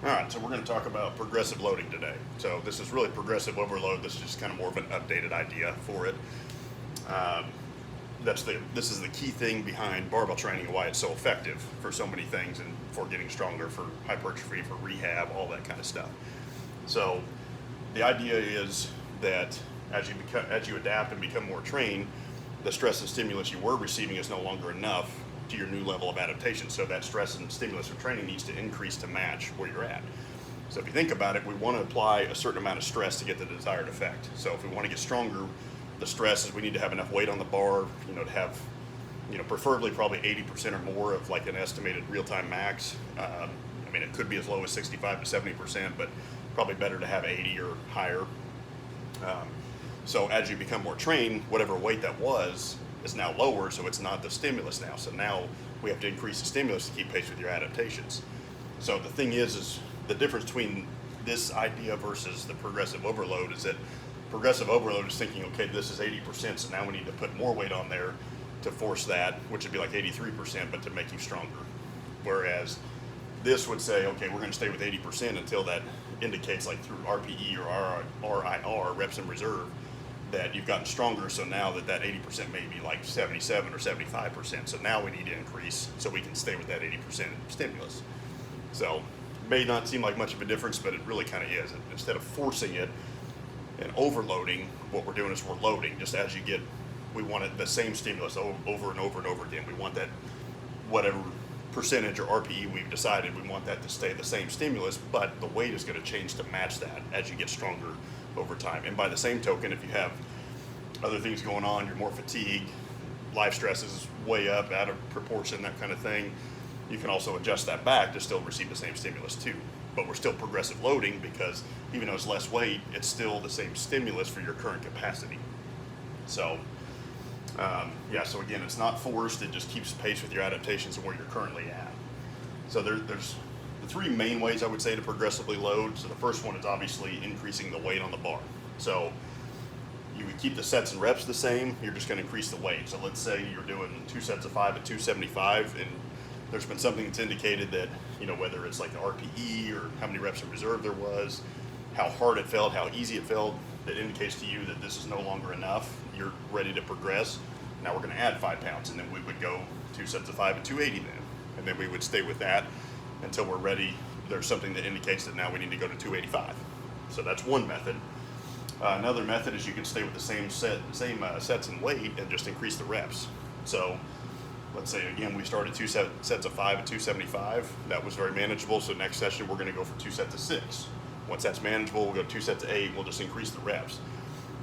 All right, so we're going to talk about progressive loading today. So this is really progressive overload. This is just kind of more of an updated idea for it. Um, this is the key thing behind barbell training and why it's so effective for so many things and for getting stronger, for hypertrophy, for rehab, all that kind of stuff. So the idea is that as you adapt and become more trained, the stress and stimulus you were receiving is no longer enough to your new level of adaptation. So that stress and stimulus from training needs to increase to match where you're at. So if you think about it, we want to apply a certain amount of stress to get the desired effect. So if we want to get stronger, the stress is we need to have enough weight on the bar, to have, preferably probably 80% or more of like an estimated real-time max. It could be as low as 65 to 70%, but probably better to have 80 or higher. So as you become more trained, whatever weight that was is now lower, so it's not the stimulus now. So now we have to increase the stimulus to keep pace with your adaptations. So the thing is the difference between this idea versus the progressive overload is that progressive overload is thinking, okay, this is 80%, so now we need to put more weight on there to force that, which would be like 83%, but to make you stronger. Whereas this would say, okay, we're going to stay with 80% until that indicates, like through RPE or RIR, reps in reserve, that you've gotten stronger. So now that 80% may be like 77 or 75%. So now we need to increase so we can stay with that 80% stimulus. So it may not seem like much of a difference, but it really kind of is. Instead of forcing it and overloading, what we're doing is we're loading. Just as you get, we want it the same stimulus over and over and over again. We want that whatever percentage or RPE we've decided, we want that to stay the same stimulus, but the weight is going to change to match that as you get stronger over time. And by the same token, if you have other things going on, you're more fatigued, life stress is way up, out of proportion, that kind of thing, you can also adjust that back to still receive the same stimulus too. But we're still progressive loading because even though it's less weight, it's still the same stimulus for your current capacity. So so again, it's not forced, it just keeps pace with your adaptations and where you're currently at. So there's the three main ways I would say to progressively load. So the first one is obviously increasing the weight on the bar. So you would keep the sets and reps the same, you're just going to increase the weight. So let's say you're doing 2 sets of 5 at 275, and there's been something that's indicated that, whether it's like the RPE or how many reps in reserve there was, how hard it felt, how easy it felt, that indicates to you that this is no longer enough, you're ready to progress. Now we're going to add 5 pounds, and then we would go 2 sets of 5 at 280 then. And then we would stay with that until we're ready. There's something that indicates that now we need to go to 285. So that's one method. Another method is you can stay with the same sets and weight and just increase the reps. So let's say again we started 2 sets of 5 at 275. That was very manageable. So next session we're going to go for 2 sets of 6. Once that's manageable, we'll go 2 sets of 8. We'll just increase the reps.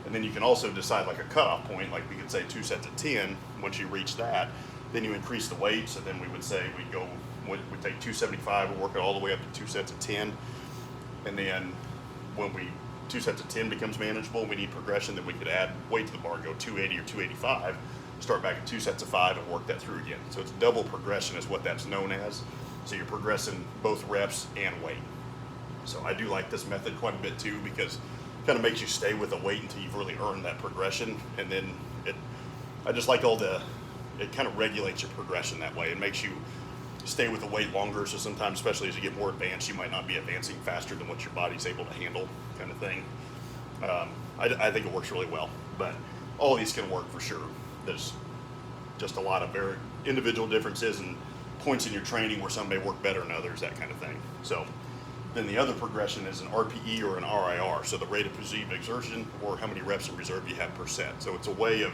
And then you can also decide like a cutoff point, like we could say 2 sets of 10. Once you reach that, then you increase the weight. So then we would say we'd take 275, we'll work it all the way up to 2 sets of 10. And then when 2 sets of 10 becomes manageable, we need progression, then we could add weight to the bar, go 280 or 285, start back at 2 sets of 5 and work that through again. So it's double progression is what that's known as. So you're progressing both reps and weight. So I do like this method quite a bit too, because it kind of makes you stay with the weight until you've really earned that progression. And then I just like it kind of regulates your progression that way. It makes you stay with the weight longer. So sometimes, especially as you get more advanced, you might not be advancing faster than what your body's able to handle, kind of thing. I think it works really well, but all of these can work for sure. There's just a lot of very individual differences and points in your training where some may work better than others, that kind of thing. So then the other progression is an RPE or an RIR, so the rate of perceived exertion or how many reps in reserve you have per set. So it's a way of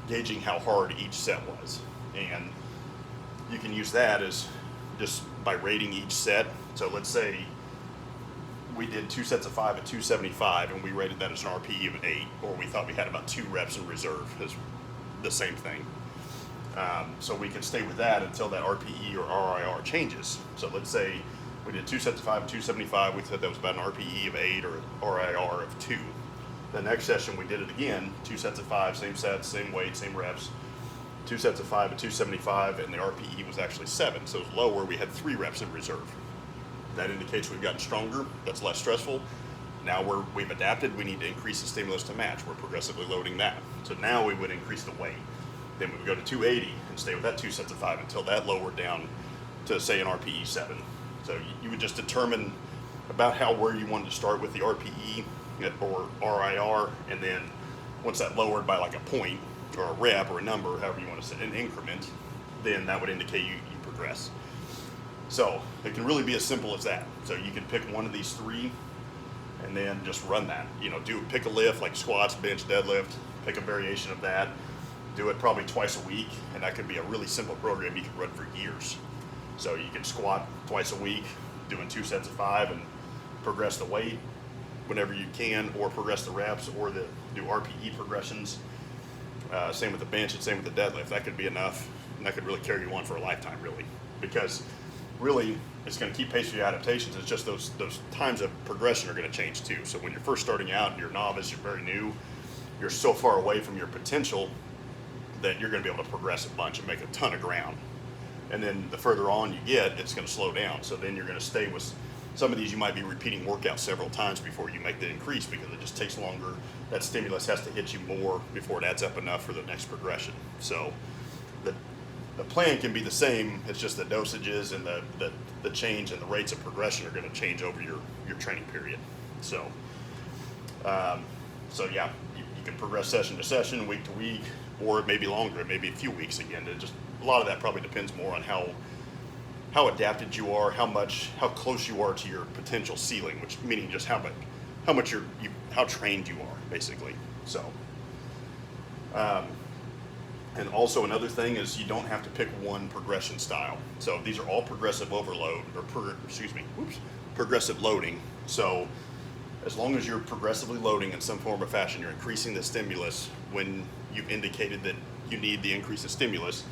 gauging how hard each set was. And you can use that as just by rating each set. So let's say we did 2 sets of 5 at 275 and we rated that as an RPE of 8, or we thought we had about 2 reps in reserve, is the same thing. So we can stay with that until that RPE or RIR changes. So let's say we did 2 sets of 5 at 275, we said that was about an RPE of 8 or RIR of 2. The next session we did it again, 2 sets of 5, same sets, same weight, same reps, 2 sets of 5 at 275, and the RPE was actually 7, so it was lower. We had 3 reps in reserve. That indicates we've gotten stronger, that's less stressful. Now we've adapted, we need to increase the stimulus to match. We're progressively loading that. So now we would increase the weight. Then we would go to 280 and stay with that 2 sets of 5 until that lowered down to, say, an RPE 7. So you would just determine about where you wanted to start with the RPE or RIR, and then once that lowered by like a point or a rep or a number, however you want to say, an increment, then that would indicate you progress. So it can really be as simple as that. So you can pick one of these three and then just run that. Pick a lift like squats, bench, deadlift, pick a variation of that. Do it probably twice a week, and that could be a really simple program you can run for years. So you can squat twice a week, doing 2 sets of 5, and progress the weight whenever you can, or progress the reps, or do RPE progressions. Same with the bench and same with the deadlift. That could be enough, and that could really carry you on for a lifetime, really, because really it's going to keep pace with your adaptations. It's just those times of progression are going to change too. So when you're first starting out and you're novice, you're very new, you're so far away from your potential that you're going to be able to progress a bunch and make a ton of ground. And then the further on you get, it's going to slow down. So then you're going to stay with some of these. You might be repeating workouts several times before you make the increase, because it just takes longer. That stimulus has to hit you more before it adds up enough for the next progression. So the plan can be the same. It's just the dosages and the change and the rates of progression are going to change over your training period. So yeah, you can progress session to session, week to week, or it may be longer. It may be a few weeks again. A lot of that probably depends more on how adapted you are, how close you are to your potential ceiling, which meaning just how trained you are, basically. So, and also another thing is you don't have to pick one progression style. So these are all progressive overload, or progressive loading. So as long as you're progressively loading in some form or fashion, you're increasing the stimulus when you've indicated that you need the increase in stimulus.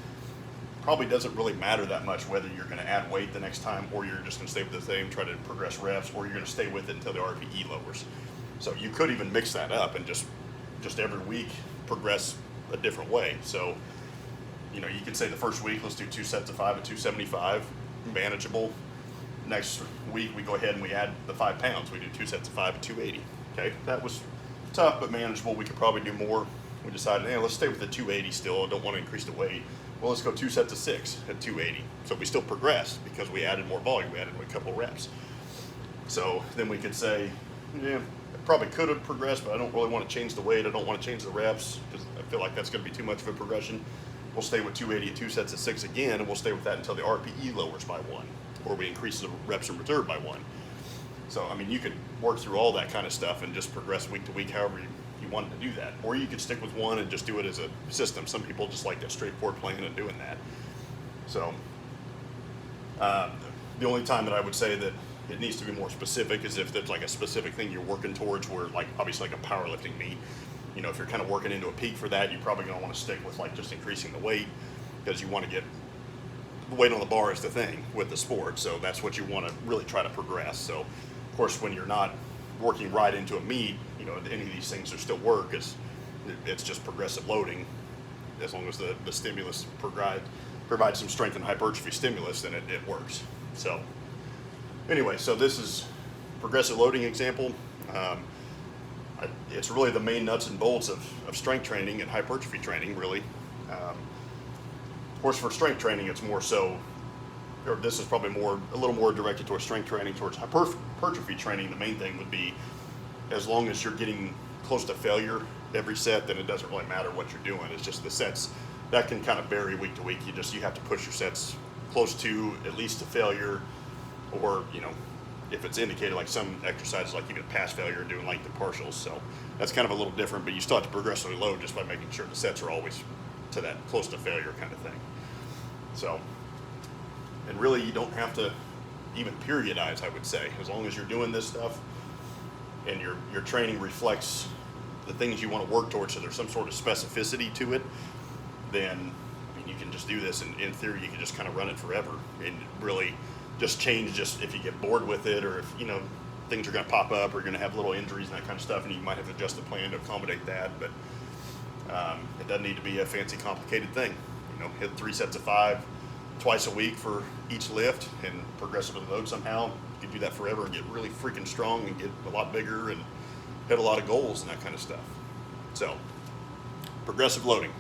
Probably doesn't really matter that much whether you're going to add weight the next time, or you're just going to stay with the same, try to progress reps, or you're going to stay with it until the RPE lowers. So you could even mix that up and just every week progress a different way. So you could say the first week, let's do 2 sets of 5 at 275, manageable. Next week we go ahead and we add the 5 pounds. We do 2 sets of 5 at 280. Okay, that was tough but manageable. We could probably do more. We decided, hey, let's stay with the 280 still. I don't want to increase the weight. Well, let's go 2 sets of 6 at 280. So we still progressed because we added more volume. We added a couple reps. So then we could say, yeah, I probably could have progressed, but I don't really want to change the weight. I don't want to change the reps because I feel like that's going to be too much of a progression. We'll stay with 280 at 2 sets of 6 again, and we'll stay with that until the RPE lowers by 1, or we increase the reps in reserve by 1. So, you could work through all that kind of stuff and just progress week to week however you wanted to do that. Or you could stick with one and just do it as a system. Some people just like that straightforward plan and doing that. So the only time that I would say that it needs to be more specific is if there's like a specific thing you're working towards, where like obviously like a powerlifting meet, if you're kind of working into a peak for that, you're probably going to want to stick with like just increasing the weight, because you want to get the weight on the bar is the thing with the sport. So that's what you want to really try to progress. So of course, when you're not working right into a meet, any of these things are still work. It's just progressive loading. As long as the stimulus provides some strength and hypertrophy stimulus, then it works. So anyway, so this is progressive loading example. It's really the main nuts and bolts of strength training and hypertrophy training, really. Of course, for strength training, it's more so, or this is probably a little more directed towards strength training. Towards hypertrophy training, the main thing would be, as long as you're getting close to failure every set, then it doesn't really matter what you're doing. It's just the sets that can kind of vary week to week. You have to push your sets close to at least to failure, or if it's indicated, like some exercises, like you get past failure and doing length and partials. So that's kind of a little different, but you still have to progressively load just by making sure the sets are always to that close to failure kind of thing. So, and really you don't have to even periodize, I would say, as long as you're doing this stuff and your training reflects the things you want to work towards, so there's some sort of specificity to it, then you can just do this, and in theory you can just kind of run it forever and really just change if you get bored with it, or if things are going to pop up, or you're going to have little injuries and that kind of stuff, and you might have to adjust the plan to accommodate that. But it doesn't need to be a fancy complicated thing. Hit 3 sets of 5 twice a week for each lift and progressively load somehow. You can do that forever and get really freaking strong and get a lot bigger and hit a lot of goals and that kind of stuff. So progressive loading.